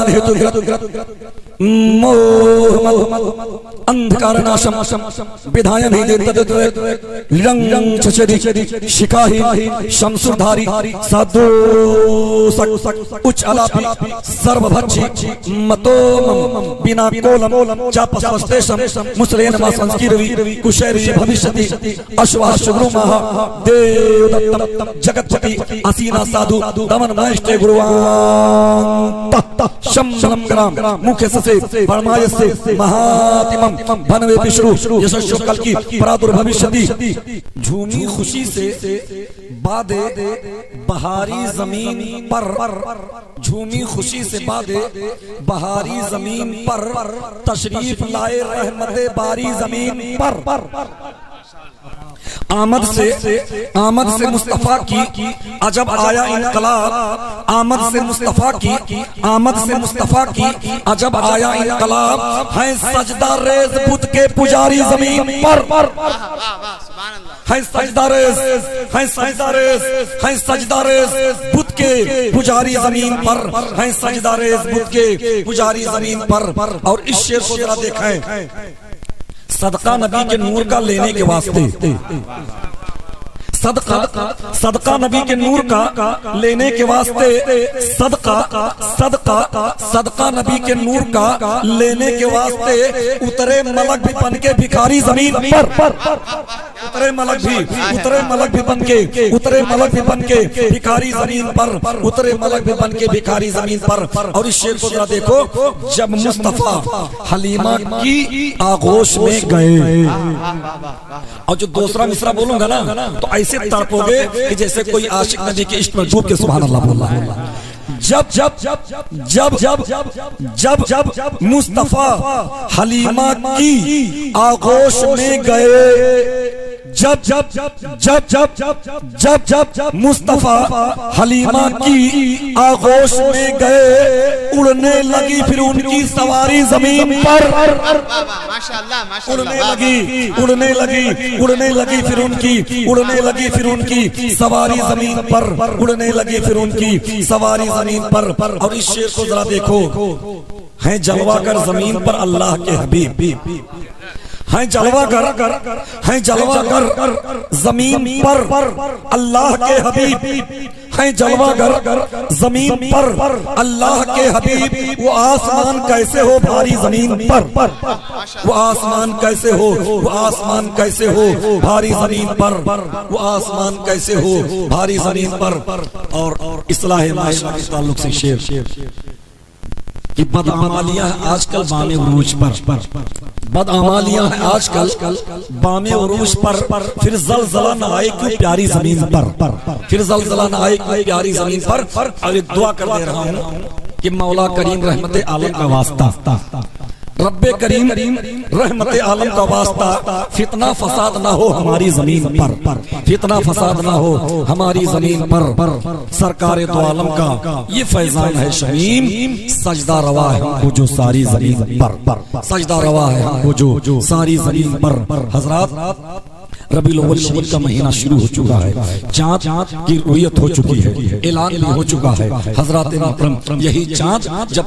ज्ञान हेतु मोह अंधकार नाशम विधाय नहीं देते शिखाही शमसुरधारी साधु उच्च अलापी सर्वभक्षी मतो बिना कोलम चापस्तेशम मुसलेन मा संस्कीरवी कुशैरी भविष्यति अश्वा शुभ्रुमः देवदत्तम जगतपति असीना साधु दमन महेष्टे गुरुवां शम ग्राम मुख्य से परमाय से महातिमम भनवे विष्णु यशस्व कल की प्रादुर्भविष्यति। झूमी खुशी से बादे बहारी जमीन पर, झूमी खुशी से बादे बहारी जमीन पर तशरीफ लाए रहमते बारी जमीन पर। आमद से मुस्तफा की अजब आया इनकलाब, आमद से मुस्तफा की अजब आया इनकलाब। है सजदा रेज बुत के पुजारी जमीन पर, है सजदा रेज बुत के पुजारी जमीन पर, है सजदा रेज बुत के पुजारी जमीन पर। और इस शेर को जरा देखें, सदका नबी के नूर का लेने के वास्ते, सदका नबी के नूर का लेने के वास्ते, सदका नबी के नूर का लेने के वास्ते उतरे मलक भी बन के भिखारी जमीन पर, उतरे मलक भी बन के भिखारी जमीन पर, उतरे मलक भी बन के भिखारी जमीन पर। और इस शेर को जरा देखो, जब मुस्तफा हलीमा की आगोश में गए, और जो दूसरा मिसरा बोलूंगा ना तो ऐसे तड़पोगे कि जैसे कोई आशिक नबी के इश्क में डूब के सुभान अल्लाह बोल रहा है। जब मुस्तफा हलीमा की आगोश में गए, जब मुस्तफा हलीमा की आगोश में गए, उड़ने लगी फिर उनकी सवारी जमीन पर, उड़ने लगी फिर उनकी सवारी जमीन पर, उड़ने लगी फिर उनकी सवारी जमीन पर। और इस शेर को जरा देखो, है जलवागर जमीन पर अल्लाह के हबीब, हैं जलवागर जमीन पर अल्लाह के हबीब, हैं जलवागर जमीन पर अल्लाह के हबीब। वो आसमान कैसे हो भारी जमीन पर, वो आसमान कैसे हो, वो आसमान कैसे हो भारी जमीन पर, वो आसमान कैसे हो भारी जमीन पर। और इस्लाह माशरा के ताल्लुक से शेर कि बदअमालियां है आजकल बामे उरूज पर, बदअमालियां है आजकल बामे उरूज पर। फिर जलजला न आए क्यों प्यारी जमीन पर, फिर जलजला न आए क्यों प्यारी जमीन पर। और एक दुआ कर दे रहा हूँ कि मौला करीम रहमत आलम का वास्ता, रब्बे करीम रहमत आलम का वास्ता, फितना फसाद ना हो हमारी जमीन पर, फितना फसाद ना हो हमारी जमीन पर। सरकारे दो आलम का ये फैजान है शमीम, सजदा रवा है हमको जो सारी जमीन पर, सजदा रवा है हमको जो सारी जमीन पर। हजरात, रबीउल अव्वल शरीफ का महीना शुरू हो चुका है, चाँद की रुयत हो चुकी है, ऐलान भी हो चुका है। हजरात मोहतरम, यही चाँद जब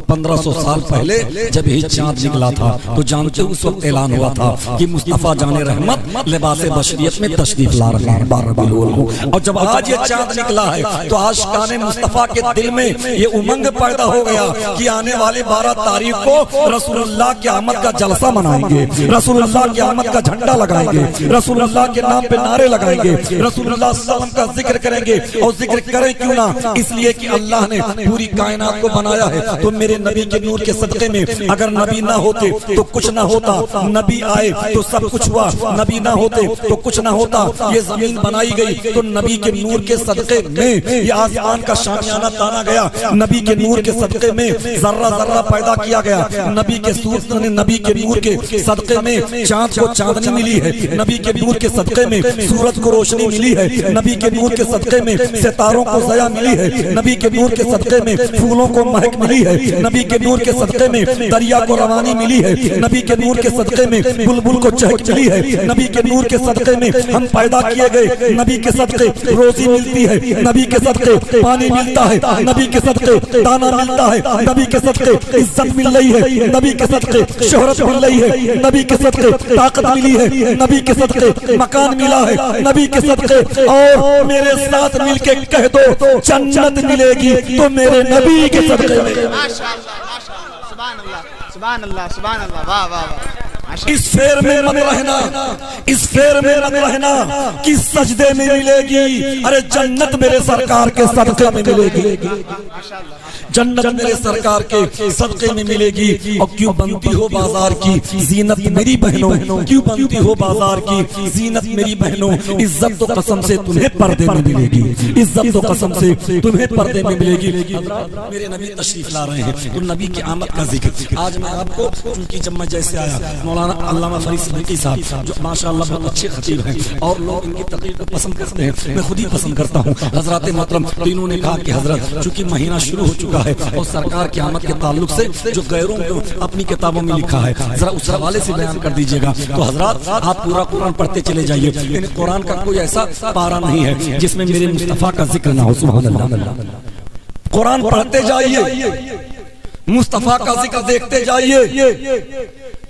1500 साल पहले जब यही चाँद निकला था तो जानते उस वक्त ऐलान हुआ था कि मुस्तफा जाने रहमत लिबासे बशरियत में तशरीफ ला रहे हैं 12 रबीउल अव्वल। और जब आज ये चाँद निकला है तो आशिकाने मुस्तफा के दिल में ये उमंग पैदा हो गया कि आने वाले 12 तारीख को रसूलुल्लाह की आमद का जलसा मनाएंगे, रसूलुल्लाह की आमद का झंडा लगाएंगे, रसूलुल्लाह के नाम पे नारे लगाएंगे, रसूलुल्लाह सल्लल्लाहु अलैहि वसल्लम का जिक्र करेंगे। और जिक्र करें क्यों ना, इसलिए कि अल्लाह ने पूरी कायनात को बनाया है। तो मेरे नबी के नूर के सदके में अगर नबी ना होते तो कुछ ना होता, नबी आए तो सब कुछ हुआ, नबी ना होते तो कुछ ना होता। ये जमीन बनाई गई तो नबी के नूर के सदके में, ये आसमान का शामियाना ताना गया, नबी के नूर के सदके में जर्रा जर्रा पैदा किया गया, नबी के सूरत ने, नबी के नूर के सदके में चाँद को चांदनी मिली है, नबी के नूर के सदक़े में सूरज को रोशनी मिली है, नबी के नूर के सदक़े में सितारों को ज़या मिली है, नबी के नूर के सदक़े में फूलों को महक मिली है, नबी के नूर के सदक़े में दरिया को रवानी मिली है, नबी के नूर के सदक़े में बुलबुल को चहक मिली है, नबी के नूर के सदक़े में हम पैदा किए गए, नबी के सदक़े रोज़ी मिलती है, नबी के सदक़े पानी मिलता है, नबी के सदक़े दाना मिलता है, नबी के सदक़े इज्जत मिल रही है, नबी के सदक़े शोहरत मिल रही है, नबी के सदक़े ताकत मिली है, नबी के सदक़े मकान मिला है, नबी के सदक़े। और मेरे साथ मिलके कह दो जन्नत मिलेगी तो मेरे नबी के सदक़े में। सुभान अल्लाह, सुभान अल्लाह, सुभान अल्लाह, वाह वाह वाह। इस फेर में मत रहना, इस फेर में मत रहना कि सजदे में मिलेगी, अरे जन्नत मेरे सरकार के सदक़े में मिलेगी, जन्नत मेरे सरकार के सदक़े में मिलेगी। और क्यों बनती हो बाजार की जीनत मेरी बहनों, क्यों बनती हो बाजार की जीनत मेरी बहनों, इज्जत तो कसम से तुम्हें पर्दे में मिलेगी, इज्जत तो कसम से तुम्हें पर्दे में मिलेगी। मेरे नबी तशरीफ ला रहे हैं तो नबी की आमद का जिक्र आज मैं आपको, क्योंकि जब मैं जैसे आया मौलाना अल्लामा फरीद सिद्दीकी साहब जो माशाअल्लाह बहुत अच्छे खतीब हैं और लोग इनकी तकरीर को पसंद करते हैं, मैं खुद ही पसंद करता हूँ। हजरत मोहतरम तो इन्होंने कहा कि हजरत चूंकि महीना शुरू हो चुका है और सरकार की आमद के ताल्लुक से जो गैरों को अपनी किताबों में लिखा है जरा उस हवाले से बयान कर दीजिएगा। तो हजरत आप पूरा कुरान पढ़ते चले जाइए, कुरान का कोई ऐसा पारा नहीं है जिसमें मेरे मुस्तफा का जिक्र ना हो। सुभान अल्लाह। कुरान पढ़ते जाइए, मुस्तफा का जिक्र देखते जाइए।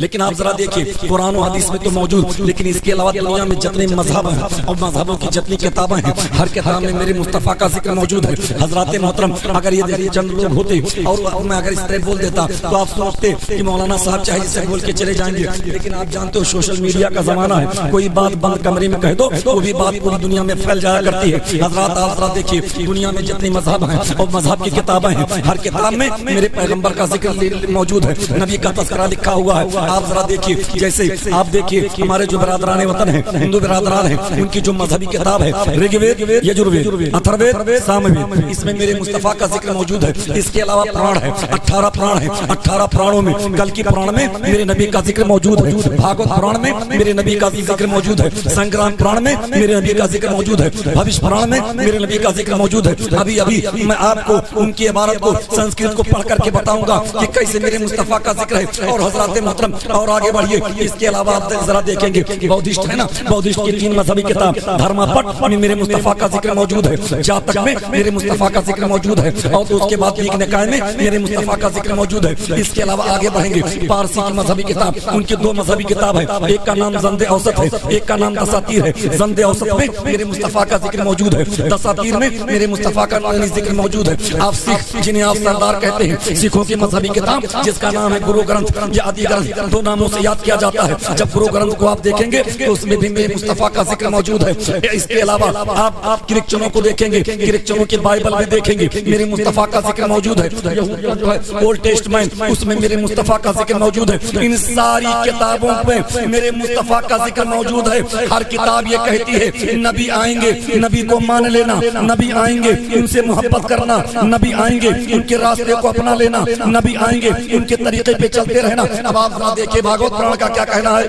लेकिन आप जरा देखिए कुरान और हदीस में तो मौजूद, लेकिन इसके अलावा दुनिया में जितने मजहब हैं और मजहबों की जितनी किताबें हैं हर किताब में मेरे मुस्तफा का जिक्र मौजूद है। हजरत मोहतरम अगर ये चंद लोग होते और मैं अगर इस तरह बोल देता तो आप सोचते कि मौलाना साहब चाहे जिससे बोल के चले जाएंगे, लेकिन आप जानते हो सोशल मीडिया का जमाना है, कोई बात बंद कमरे में कह दो वो भी बात पूरी दुनिया में फैल जाया करती है। हजरत आप जरा देखिए दुनिया में जितने मजहब हैं और मजहब की किताबें हैं हर किताब में मेरे पैगम्बर का जिक्र मौजूद है, नबी का तज़किरा लिखा हुआ है। आप जरा देखिए, जैसे आप देखिए हमारे जो बिरादरान वतन है, हिंदू बिरादरान है, उनकी जो मजहबी किताब है ऋग्वेद, यजुर्वेद, अथर्ववेद, सामवेद, इसमें मेरे मुस्तफा का जिक्र मौजूद है। इसके अलावा पुराण है, 18 पुराण है, 18 पुराणों में कल की पुराण में मेरे नबी का जिक्र मौजूद है, भागवत पुराण में मेरे नबी का जिक्र मौजूद है, संग्राम पुराण में मेरे नबी का जिक्र मौजूद है, भविष्य पुराण में मेरे नबी का जिक्र मौजूद है। अभी अभी मैं आपको उनकी इबारत को संस्कृत को पढ़ करके बताऊंगा कि कैसे मेरे मुस्तफा का जिक्र है। और हजरत मोहतरम और आगे बढ़िए, इसके अलावा आप जरा देखेंगे बौद्धिस्ट है ना, बौद्धिस्ट की 3 मजहबी किताब धर्मपट में मेरे मुस्तफा का जिक्र मौजूद है, जातक में मेरे मुस्तफा का जिक्र मौजूद है, और तो उसके बाद दीक निकाय में मेरे मुस्तफा का जिक्र मौजूद है। इसके अलावा आगे बढ़ेंगे पारसी की मजहबी किताब, उनकी 2 मजहबी किताब है, एक का नाम ज़ंदे औसत है, एक का नाम दसातीर है। ज़ंदे औसत में मेरे मुस्तफा का जिक्र मौजूद है, दसातीर में मेरे मुस्तफा का जिक्र मौजूद है। आप सिख जिन्हें आप सरदार कहते हैं, सिखों की मजहबी किताब जिसका नाम है गुरु ग्रंथ या आदि ग्रंथ, 2 नामों से याद किया जाता है। जब गुरु ग्रंथ को आप देखेंगे तो उसमें भी मेरे मुस्तफा का जिक्र मौजूद है। इसके अलावा आप क्रिश्चियनों को देखेंगे, क्रिश्चियनों की बाइबल में देखेंगे मेरे मुस्तफा का जिक्र मौजूद है। जो है ओल्ड टेस्टमेंट उसमें मेरे मुस्तफा का जिक्र मौजूद है। इन सारी किताबों में मेरे मुस्तफा का जिक्र मौजूद है। हर किताब ये कहती है नबी आएंगे, नबी को मान लेना, नबी आएंगे उनसे मोहब्बत करना, नबी आएंगे उनके रास्ते को अपना लेना, नबी आएंगे उनके तरीके पे चलते रहना। अब आप जरा देखिए भागवत पुराण का क्या कहना है।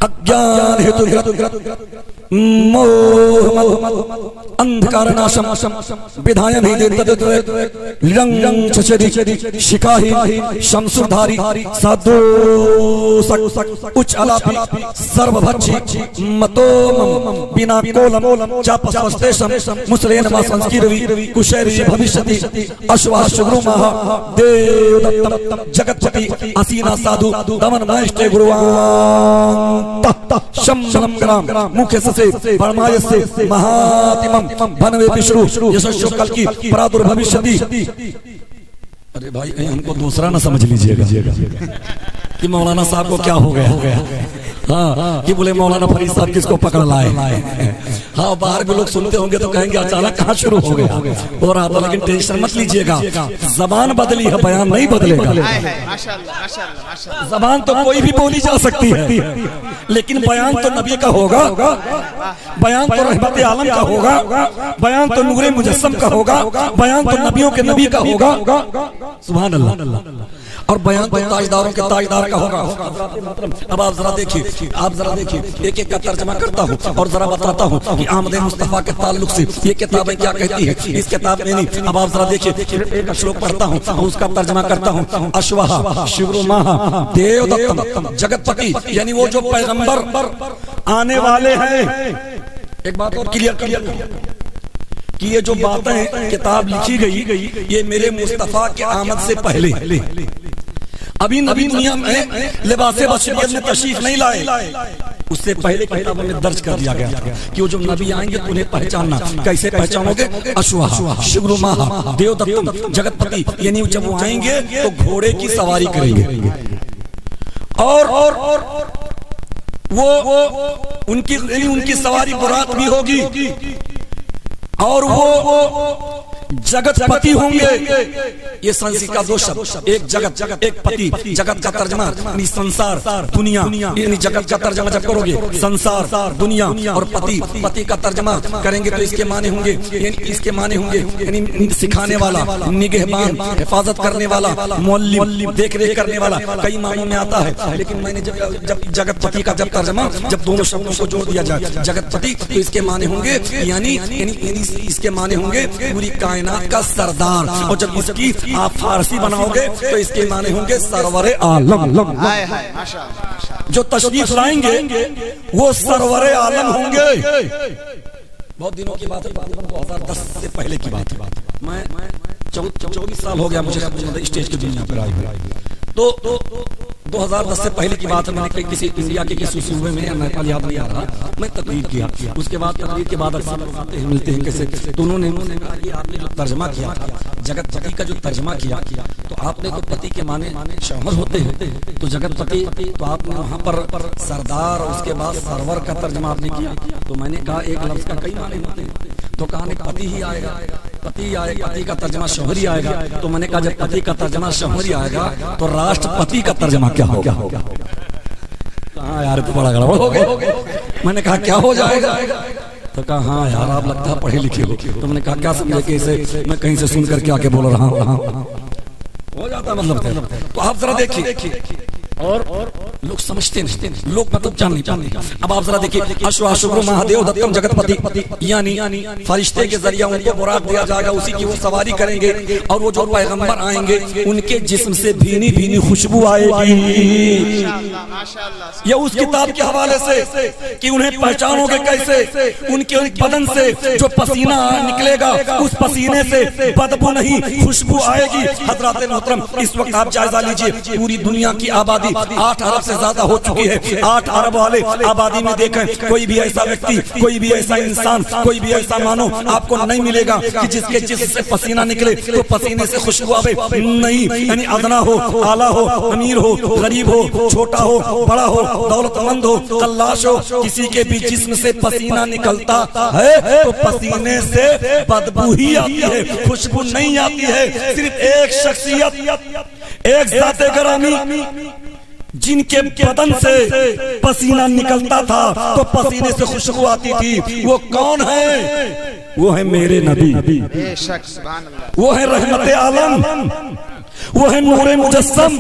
अज्ञान हेतु अंधकार नाशम विधायन ही रंग शिकाही शमसुरधारी साधु उच्च अलापी सर्वभक्षी मतोम बिना कोलम चापस्तेशम मुसलेन मा संस्कीरवी कुशैरी भविष्यति अश्वाशुग्रुमः देवदत्तम जगतपति असीना साधु दमन नष्टे गुरुवां शम शम ग्राम मुख्य से परमाय से महातिमम भनवे विष्णु यशस्व कल की प्रादुर्भविष्यति। अरे भाई कहीं हमको दूसरा ना समझ लीजिएगा कि मौलाना साहब को क्या हो गया। हाँ कि बोले मौलाना फरीद साहब किसको पकड़ लाए। हाँ बाहर भी लोग सुनते होंगे तो कहेंगे अचानक कहाँ शुरू हो गया हो रहा था, लेकिन टेंशन मत लीजिएगा, जबान बदली है बयान नहीं बदलेगा। जबान तो कोई भी बोली जा सकती है लेकिन बयान तो नबी का होगा, बयान तो रहमत आलम का होगा, बयान तो नूरे मुजस्सम का होगा, बयान तो नबियों के नबी का होगा। सुभान अल्लाह। और बयान तो ताजदारों के ताजदार का होगा। अब आप जरा देखिए, एक एक का तर्जमा करता हूँ और जरा बताता हूँ कि आमद मुस्तफा के ताल्लुक से ये किताबें क्या कहती है। इस किताब में नहीं, अब आप जरा देखिए, एक श्लोक पढ़ता हूँ और उसका तर्जमा करता हूँ। अश्वहा शिवरुमाह देवदत्तम जगतपति, यानी वो जो पैगंबर आने वाले हैं। एक बात और क्लियर कि ये जो बातें किताब लिखी गई ये मेरे मुस्तफा के आमद से पहले, अभी नबी दुनिया में लिबासे बशरियत में तशरीफ नहीं लाए, उससे पहले किताबों में दर्ज कर दिया गया कि वो जो नबी आएंगे तो उन्हें पहचानना। कैसे पहचानोगे? अश्वहा शिवरुमाह देवदत्तम जगतपति, यानी जब वो आएंगे तो घोड़े की सवारी करेंगे और वो उनकी सवारी बुराक भी होगी और वो जगतपति होंगे। ये संस्कृत का दो शब्द, एक जगत एक पति, जगत का तर्जमा यानी संसार दुनिया, यानी जगत का तर्जमा जब करोगे संसार दुनिया, और पति का तर्जमा करेंगे तो इसके माने होंगे, इसके माने होंगे यानी सिखाने वाला, निगहबान, हिफाजत करने वाला, मुअल्लिम, देख रेख करने वाला, कई मानों में आता है। लेकिन मैंने जब जगतपति का जब तर्जमा, जब दोनों शब्दों को जोड़ दिया जाए जगतपति, तो इसके माने होंगे यानी इसके माने होंगे पूरी कायनात का सरदार। और जब इसकी आप फारसी बनाओगे तो इसके माने होंगे सरवरे आलम। जो तशरीफ लाएंगे वो सरवरे आलम होंगे। बहुत दिनों की बात है, 2010 से पहले की बात है। मैं 24 साल हो गया मुझे स्टेज की दुनिया पर आई। तो 2010 से पहले की बात है। मैंने किसी इंडिया के किसी सूबे में, नेपाल याद नहीं आ रहा, मैं तकरीर किया। उसके बाद तकरीर के बाद अक्सर लोग आते हैं, मिलते हैं कैसे, तो उन्होंने कहा कि आपने जो तर्जमा किया जगतपति का, जो तर्जमा किया तो आपने तो पति के माने शौहर होते हैं, तो जगतपति तो आपने वहाँ पर सरदार और उसके बाद सरवर का तर्जमा आपने किया। तो मैंने कहा एक लफ्ज का कई माने होते हैं, तो कहा पति ही आएगा, पति का तर्जमा शौहर ही आएगा। तो मैंने कहा जब पति का तर्जमा शौहर ही आएगा तो राष्ट्रपति का तर्जमा क्या होगा? कहा यार तो बड़ा गड़बड़ हो गया। मैंने कहा क्या हो जाएगा? तो कहा हाँ यार आप लगता है पढ़े लिखे हो। तो मैंने कहा क्या समझे कि इसे मैं कहीं से सुन करके आके बोल रहा हूँ, हो जाता मतलब। तो आप जरा देखिए, और लोग समझते नहीं, लोग मतलब जान नहीं पाते। अब आप जरा देखिए, अश्व महादेव दत्तम जगतपति, यानी फरिश्ते के जरिए उनको बुराक दिया जाएगा, उसी की वो सवारी करेंगे और वो जो पैगंबर आएंगे उनके जिस्म से भीनी भीनी खुशबू आएगी। ये उस किताब के हवाले से कि उन्हें पहचानोगे कैसे, उनके बदन से जो पसीना निकलेगा उस पसीने से बदबू नहीं खुशबू आएगी। हजरात मोहतरम, इस वक्त आप जायजा लीजिए, पूरी दुनिया की आबादी 8 अरब से ज्यादा हो चुकी है। 8 अरब वाले आबादी में देखें, कोई भी ऐसा व्यक्ति, कोई भी ऐसा इंसान, कोई भी ऐसा मानो आपको नहीं मिलेगा कि जिसके जिस्म से पसीना निकले तो पसीने से खुशबू आवे। नहीं, यानी अदना हो, आला हो, अमीर हो, गरीब हो, छोटा हो, बड़ा हो, दौलतमंद हो, तलाश हो, किसी के भी जिस्म से पसीना निकलता है तो पसीने से बदबू ही आती है, खुशबू नहीं आती है। सिर्फ एक शख्सियत, एक ज़ाते गिरामी जिनके बदन से पसीना निकलता था तो पसीने से खुशबू आती थी, वो कौन है? वो है मेरे नबी, वो है रहमत आलम, वो है नूरे मुजस्सम,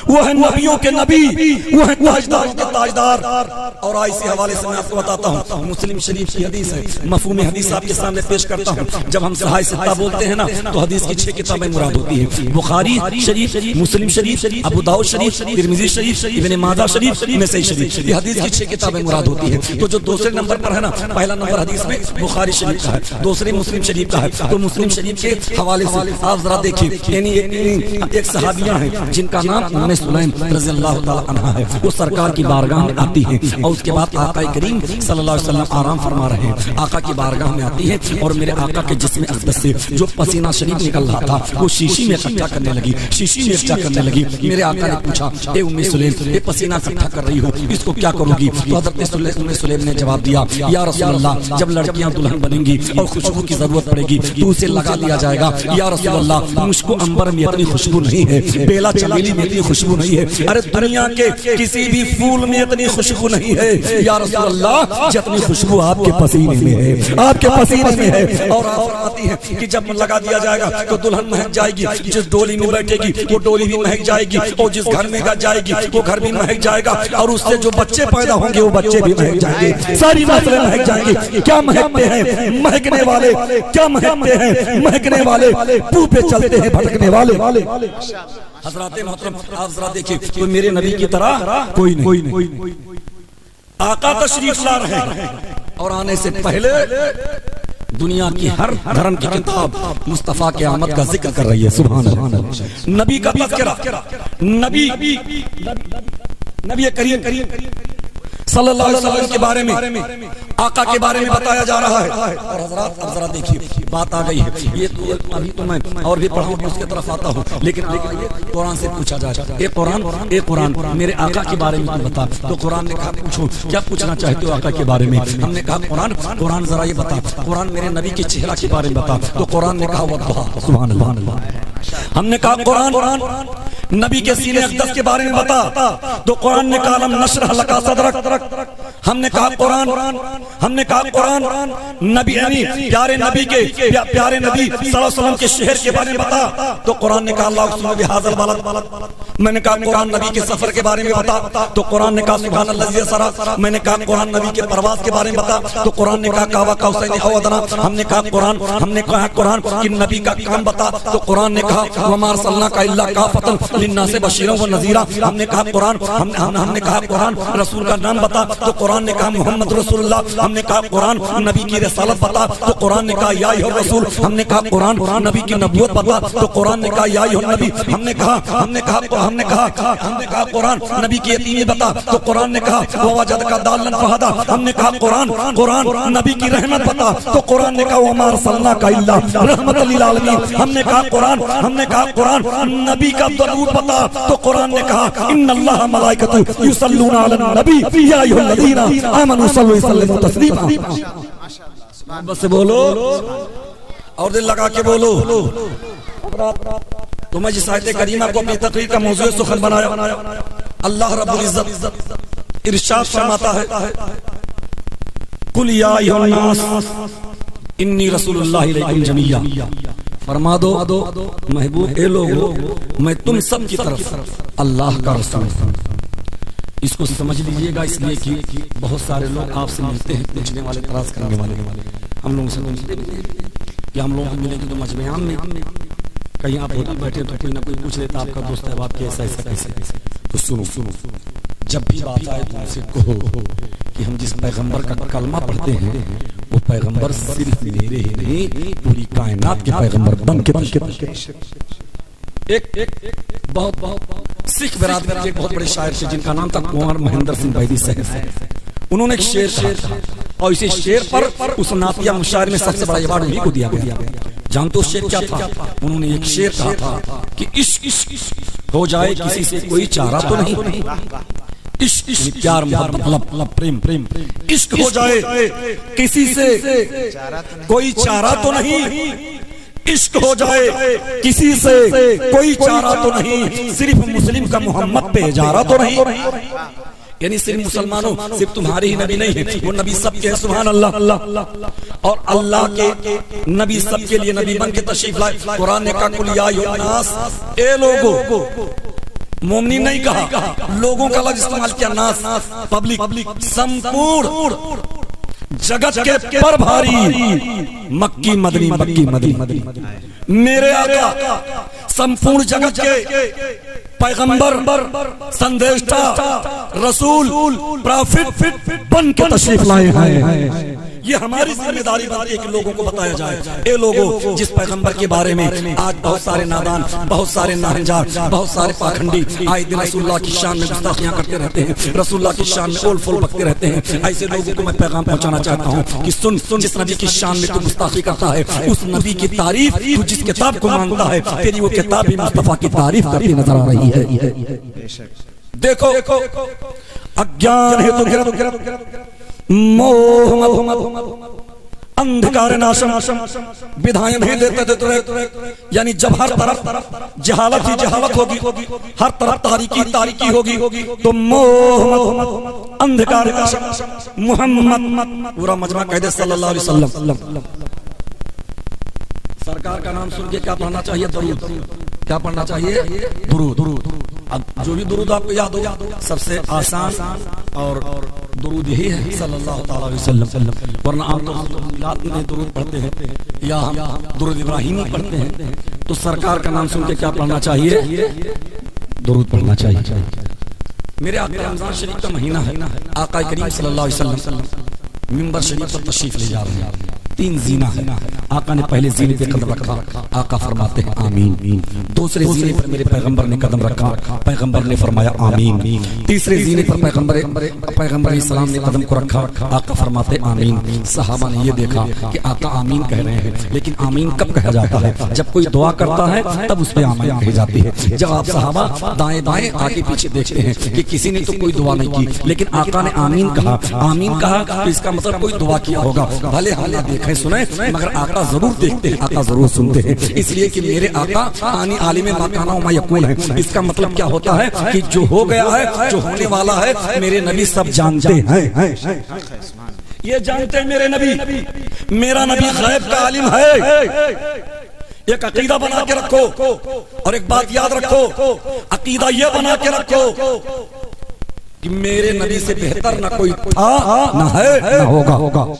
वो है नबियों के नबी, वो है ताजदारों के ताजदार। और इसी हवाले से मैं आपको बताता हूँ, मुस्लिम शरीफ की हदीस है, मफहूम हदीस आपके सामने पेश करता हूँ। जब हम सहाय सित्ता बोलते हैं ना तो हदीस की 6 किताबें मुराद होती है, बुखारी शरीफ, मुस्लिम शरीफ, अबू दाऊद शरीफ, तिरमिजी शरीफ, इब्न माजा शरीफ, नसई शरीफ, ये हदीस की 6 किताबें मुराद होती है। तो जो दूसरे नंबर पर है ना, पहला नंबर हदीस में बुखारी शरीफ का है, दूसरे मुस्लिम शरीफ का है। तो मुस्लिम शरीफ के हवाले से आप जरा देखिए, एक सहाबिया है जिनका नाम उम्मे सुलैम रज़ियल्लाहु ताला अन्हा है। वो सरकार की बारगाह में आती है और उसके बाद आका करीम सल्लल्लाहु अलैहि वसल्लम आराम फरमा रहे हैं, आका की बारगाह में आती है और मेरे आका के जिस्म अक़दस से जो पसीना शरीफ निकल रहा था वो शीशी में इकट्ठा करने लगी, शीशी में इकट्ठा करने लगी। मेरे आका ने पूछा, ए उम्मे सुलैम, ये पसीना इकट्ठा कर रही हो, इसको क्या करोगी? तो हज़रत उम्मे सुलैम ने जवाब दिया, या रसूल अल्लाह, जब लड़कियां दुल्हन बनेंगी और खुशबू की जरूरत पड़ेगी तो उसे लगा लिया जाएगा। या रसूल अल्लाह, मुझको अंबर में इतनी खुशबू नहीं है, बेला चमेली में इतनी खुशबू नहीं है, अरे दुनिया के किसी भी फूल में इतनी खुशबू नहीं है या रसूल अल्लाह जितनी खुशबू आपके पसीने में है, आपके पसीने में है। और आती है कि जब लगा दिया जाएगा तो दुल्हन महक जाएगी, जिस डोली में बैठेगी वो डोली भी महक जाएगी, और जिस घर में जाएगी वो घर भी महक जाएगा, और उससे जो बच्चे पैदा होंगे वो बच्चे भी महक जाएंगे, सारी नस्लें महक जाएंगी। क्या महकते हैं महकने वाले, क्या महकते हैं महकने वाले, मुंह पे चलते हैं भटकने वाले। हज़रात मोहतरम आप जरा देखिए, कोई मेरे नबी की तरह कोई नहीं। आका तशरीफ ला रहे हैं और आने से पहले दुनिया की हर धर्म की किताब मुस्तफा के आमद का जिक्र कर रही है। सुभान अल्लाह। नबी का तज़किरा, नबी करीम सल्लल्लाहु अलैहि वसल्लम के बारे में, आका के बारे में बताया जा रहा है। और हज़रात अब जरा देखिए, बात आ गई है, ये तो अभी तो मैं और भी पढ़ाऊं उसके तरफ आता हूँ, लेकिन कुरान से पूछा जाए, ए कुरान मेरे आका के बारे में बता। तो कुरान ने कहा पूछो क्या पूछना चाहते हो आका के बारे में। हमने कहा कुरान जरा ये बता, कुरान मेरे नबी के चेहरा के बारे में बता। तो कुरान ने कहा वद्दुहा, सुभान अल्लाह। हमने कहा कुरान नबी के सीने अक़दस के बारे में बता। तो कुरान ने कहा लम नशरह लका सदरक। हमने कहा कुरान नबी प्यारे नबी के प्यारे नबी सल्लल्लाहु अलैहि वसल्लम के शहर के बारे में बता। तो कुरान ने कहा अल्लाह बिहाज़ल बलद। मैंने कहा कुरान नबी के सफर के बारे में बता। तो कुरान ने कहा सुब्हानल्लाज़ी असरा। मैंने कहा कुरान नबी के प्रवास के बारे में बता। तो कुरान ने कहा कावा कौसैन औ अदना। हमने कहा कुरान कि नबी का काम बता। तो कुरान ने कहा वमा अरसलनाका इल्ला काफ़तन लिन्नासि बशीरन व नज़ीरा। हमने कहा कुरान रसूल का नाम बता। तो कुरान ने कहा मोहम्मद रसूलुल्लाह। हमने कहा कुरान नबी की रिसालत बता। तो कुरान ने कहा या अय्युहर रसूल। हमने कहा कुरान नबी की नबूवत बता। तो कुरान ने कहा या अय्युहन नबी। हमने कहा कुरान नबी की यतीमी बता। तो कुरान ने कहा ववजदका दाल्लन फहदा। हमने कहा कुरान नबी की रहमत बता। तो कुरान ने कहा वमा अरसलनाका इल्ला रहमतल लिल आलमीन। हमने कहा कुरान नबी का दरूद बता। तो कुरान ने कहा इन्नल्लाह मलाइकतहु युसल्लूना अलन नबी या अय्युहल्लज़ीना आमनू सल्लु अलैहि वसल्लिमू तस्लीमा। बस बोलो और दिल लगा के बोलो। तो मैं जिस आयत करीमा को अपनी तकरीर का मौज़ू सुखन बनाया, अल्लाह रब्बुल इज्जत इरशाद फरमाता है कुल या अय्युहन नास इन्नी रसूलुल्लाहि इलैकुम जमीया। फरमा दो महबूब ए लोगो मैं तुम सब की तरफ अल्लाह का रसूल। इसको समझ लीजिएगा, इसलिए कि बहुत सारे लोग आपसे मिलते हैं, पूछने वाले, तराज करने वाले। हम लोगों से कि हम लोग मिलेंगे तो मजमेआम में कहीं आप होटल बैठे तो कोई ना कोई पूछ लेता आपका दोस्त है बात कैसा कैसे। तो सुनो जब भी बात आए तो उनसे कहो कि हम जिस पैगंबर का कलमा पढ़ते हैं वो पैगंबर सिर्फ मेरे ही नहीं पूरी कायनात के पैगंबर बन के एक बहुत सिख बिरादरी के एक बहुत बड़े शायर थे जिनका नाम था कुंवर महेंद्र सिंह बैदी साहब। उन्होंने एक शेर कहा और इसी शेर पर उस नातिया मुशायर में सबसे बड़ा अवार्ड उन्हीं को दिया गया। जानते हो शेर क्या था? उन्होंने एक शेर कहा था कि इश्क हो जाए किसी से कोई चारा तो नहीं। इश्क प्यार मोहब्बत प्रेम इश्क हो जाए किसी से कोई चारा तो नहीं। इश्क हो जाए किसी से कोई चारा तो नहीं। सिर्फ मुस्लिम का मोहम्मद पे इजारा तो नहीं। यानी सिर्फ मुसलमानों सिर्फ तुम्हारे ही नबी नहीं है, वो नबी सबके है। सुभान अल्लाह। और अल्लाह के नबी सबके लिए नबी बन के तशरीफ लाए। कुरान ने कहा कुल या अय्युहन नास ए लोगो। मोमिनीन नहीं कहा, लोगों का लफ्ज इस्तेमाल किया। नास पब्लिक संपूर्ण जगत के पर भारी मक्की मदनी मेरे आका संपूर्ण जगत के पैगंबर संदेशा रसूल प्रॉफिट बन के तशरीफ लाए हैं। ये हमारी जिम्मेदारी बनती है कि लोगों को बताया जाए ए लोगों जिस पैगंबर के बारे में आज बहुत सारे नादान, बहुत सारे नाहंजार, बहुत सारे पाखंडी आए दिन रसूलुल्लाह की शान में गुस्ताखियां करते रहते हैं, रसूलुल्लाह की शान में ओल फोल बकते रहते हैं। ऐसे लोगों को मैं पैगाम पहुंचाना चाहता हूं कि सुन जिस नबी की शान में तू गुस्ताखी करता है उस नबी की तारीफ तू जिस किताब को मानता है तेरी वो किताब भी मुस्तफा की तारीफ करती नजर आ रही है। देखो अज्ञान है तो मोह अंधकार नाशम विधाएं भी देते थे तुम्हें। यानी जब हर तरफ जहालत ही जहालत होगी, हर तरफ तारीकी तारीकी होगी, तो मोहम्मद अंधकार नाशम मोहम्मद पूरा मजमा कह दे सल्लल्लाहु अलैहि वसल्लम। सरकार का नाम सुन के क्या पढ़ना चाहिए? दरूद। क्या पढ़ना चाहिए? दुरूद। अब जो भी दुरूद आपको याद हो, सबसे आसान और दुरूद यही है सल्लल्लाहु ताला अलैहि वसल्लम। वरना हम तो मिलाद में दुरूद पढ़ते हैं या हम दुरूद इब्राहिमी पढ़ते हैं। तो सरकार का नाम सुन के क्या पढ़ना चाहिए? दुरूद पढ़ना चाहिए। मेरे आका रमजान शरीफ का महीना है, आका करीम सल्लल्लाहु अलैहि वसल्लम मिंबर शरीफ पर तशरीफ ले जा रहे हैं। 3 जीना है, आका ने पहले जीने पे कदम रखा, आका फरमाते हैं आमीन। दूसरे जीने पर मेरे पैगंबर ने कदम रखा, पैगंबर ने फरमाया आमीन। तीसरे जीने पर पैगंबर इस्लाम ने कदम को रखा, आका फरमाते आमीन। सहाबा ने ये देखा कि आका आमीन कह रहे हैं, लेकिन आमीन कब कहा जाता है? जब कोई दुआ करता है तब उस पर आमीन कही जाती है। जब आप सहाबा दाएं बाएं आगे पीछे देखते हैं कि किसी ने तो कोई दुआ नहीं की, लेकिन आका ने आमीन कहा, तो इसका मतलब कोई दुआ किया होगा। भले हम देखें सुने, मगर आका जरूर देखते हैं, आका जरूर सुनते हैं। इसलिए कि मेरे आका आनी आलिम माकाना व यकून है। इसका मतलब क्या होता है कि जो हो गया है, जो होने वाला है, मेरे नबी सब जानते हैं। ये जानते हैं मेरे नबी, मेरा नबी गैब का आलिम है। एक अकीदा बना के रखो, और एक बात याद रखो, अकीदा ये बना के रखो कि मेरे नबी से बेहतर ना कोई था, ना है, ना होगा।